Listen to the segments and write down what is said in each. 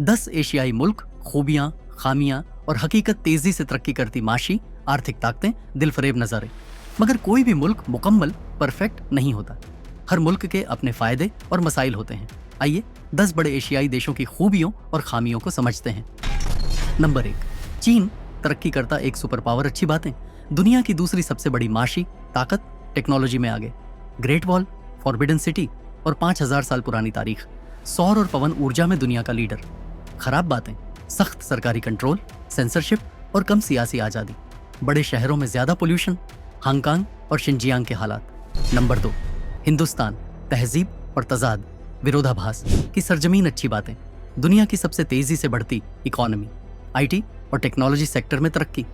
10 एशियाई मुल्क, खूबियां, खामियां और हकीकत तेजी से तरक्की करती माशी, आर्थिक ताकतें, दिलफरेब नज़ारे। मगर कोई भी मुल्क मुकम्मल परफेक्ट नहीं होता। हर मुल्क के अपने फायदे और मसाइल होते हैं। आइए 10 बड़े एशियाई देशों की खूबियों और खामियों को समझते हैं। नंबर 1, चीन तरक्की करता एक सुपर पावर। अच्छी बातें। दुनिया की दूसरी सबसे बड़ी माशी ताकत, टेक्नोलॉजी में आगे। ग्रेट वॉल, फॉरबिडन सिटी और 5000 साल पुरानी तारीख। सौर और पवन ऊर्जा में दुनिया का लीडर। खराब बातें, सख्त सरकारी कंट्रोल, सेंसरशिप और कम सियासी आज़ादी। बड़े शहरों में ज्यादा पोल्यूशन, हांगकांग और शिनजियांग के हालात। नंबर 2, हिंदुस्तान तहजीब और तजाद, विरोधाभास की सरजमीन। अच्छी बातें। दुनिया की सबसे तेजी से बढ़ती इकोनॉमी, आईटी और टेक्नोलॉजी सेक्टर में तरक्की।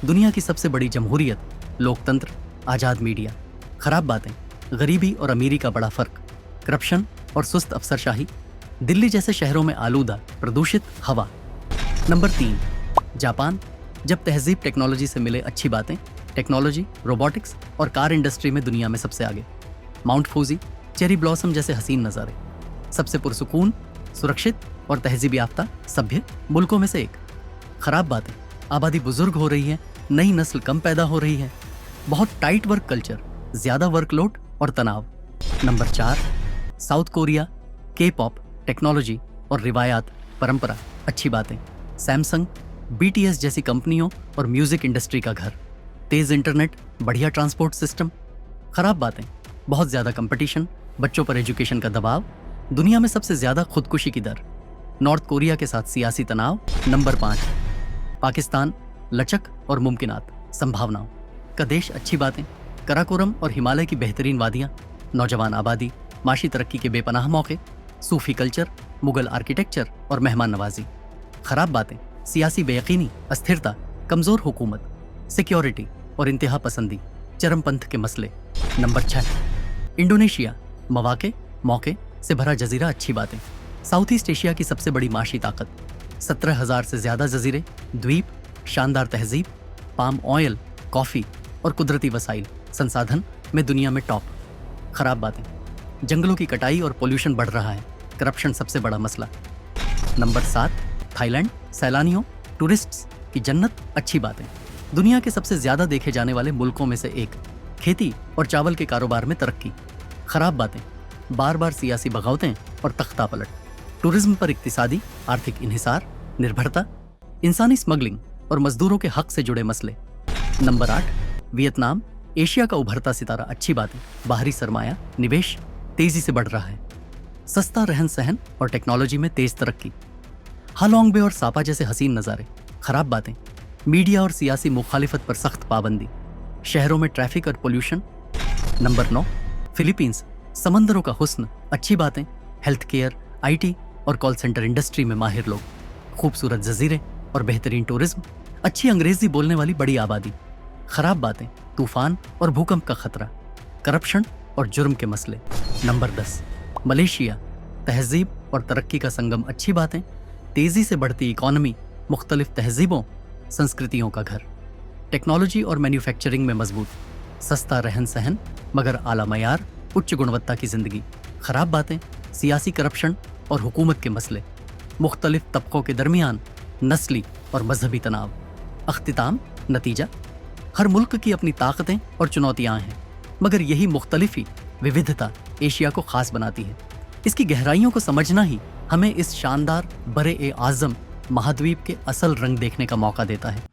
दुनिया की सबसे बड़ी जमहूरियत, लोकतंत्र, आज़ाद मीडिया। खराब बातें, गरीबी और अमीरी का बड़ा फर्क, करप्शन और सुस्त अफसरशाही। दिल्ली जैसे शहरों में आलूदा प्रदूषित हवा। नंबर 3, जापान जब तहजीब टेक्नोलॉजी से मिले। अच्छी बातें। टेक्नोलॉजी, रोबोटिक्स और कार इंडस्ट्री में दुनिया में सबसे आगे। माउंट फूजी, चेरी ब्लॉसम जैसे हसीन नज़ारे। सबसे पुरसुकून, सुरक्षित और तहजीब याफ्ता सभ्य मुल्कों में से एक। खराब बातें, आबादी बुजुर्ग हो रही है, नई नस्ल कम पैदा हो रही है, बहुत टाइट वर्क कल्चर, ज्यादा वर्कलोड और तनाव। नंबर 4, साउथ कोरिया के पॉप, टेक्नोलॉजी और रिवायात, परंपरा। अच्छी बातें। सैमसंग, बीटीएस जैसी कंपनियों और म्यूजिक इंडस्ट्री का घर। तेज इंटरनेट, बढ़िया ट्रांसपोर्ट सिस्टम। खराब बातें, बहुत ज्यादा कंपटीशन, बच्चों पर एजुकेशन का दबाव, दुनिया में सबसे ज्यादा खुदकुशी की दर। नॉर्थ कोरिया के साथ सियासी तनाव। नंबर 5, पाकिस्तान लचक और मुमकिनात, संभावनाओं का देश। अच्छी बातें। कराकोरम और हिमालय की बेहतरीन वादियाँ, नौजवान आबादी, माशी तरक्की के बेपनाह मौके, सूफी कल्चर, मुगल आर्किटेक्चर और मेहमान नवाजी। खराब बातें, सियासी बेयकीनी, अस्थिरता, कमजोर हुकूमत, सिक्योरिटी और इंतहा पसंदी, चरमपंथ के मसले। नंबर 6, इंडोनेशिया मौके से भरा जजीरा। अच्छी बातें। साउथ ईस्ट एशिया की सबसे बड़ी माशी ताकत, 17,000 से ज्यादा जजीरे, द्वीप, शानदार तहजीब, पाम ऑयल, कॉफी और कुदरती वसाइल संसाधन में दुनिया में टॉप। खराब बातें, जंगलों की कटाई और पोल्यूशन बढ़ रहा है, करप्शन सबसे बड़ा मसला। नंबर 7, थाईलैंड सैलानियों, टूरिस्ट्स की जन्नत। अच्छी बातें। दुनिया के सबसे ज्यादा देखे जाने वाले मुल्कों में से एक, खेती और चावल के कारोबार में तरक्की। खराब बातें, बार बार सियासी बगावतें और तख्ता पलट, टूरिज्म पर इक्तिसादी आर्थिक इन्हिसार, निर्भरता, इंसानी स्मगलिंग और मजदूरों के हक से जुड़े मसले। नंबर 8, वियतनाम एशिया का उभरता सितारा। अच्छी बातें। बाहरी सरमाया, निवेश तेजी से बढ़ रहा है, सस्ता रहन सहन और टेक्नोलॉजी में तेज तरक्की। हालोंग बे और सापा जैसे हसीन नज़ारे। खराब बातें, मीडिया और सियासी मुखालिफत पर सख्त पाबंदी, शहरों में ट्रैफिक और पोल्यूशन। नंबर 9, फिलीपींस समंदरों का हुस्न। अच्छी बातें। हेल्थ केयर, आईटी और कॉल सेंटर इंडस्ट्री में माहिर लोग, खूबसूरत जजीरे और बेहतरीन टूरिज्म, अच्छी अंग्रेजी बोलने वाली बड़ी आबादी। खराब बातें, तूफान और भूकंप का खतरा, करप्शन और जुर्म के मसले। नंबर 10, मलेशिया तहजीब और तरक्की का संगम। अच्छी बातें। तेजी से बढ़ती इकोनॉमी, मुख्तलिफ तहजीबों, संस्कृतियों का घर, टेक्नोलॉजी और मैन्युफैक्चरिंग में मजबूत, सस्ता रहन सहन मगर आला मयार, उच्च गुणवत्ता की जिंदगी। खराब बातें, सियासी करप्शन और हुकूमत के मसले, मुख्तलिफ तबकों के दरमियान नस्ली और मजहबी तनाव। अख्तिताम, नतीजा, हर मुल्क की अपनी ताकतें और चुनौतियां हैं, मगर यही मुख्तलिफी विविधता एशिया को खास बनाती है। इसकी गहराइयों को समझना ही हमें इस शानदार बरे ए आज़म महाद्वीप के असल रंग देखने का मौका देता है।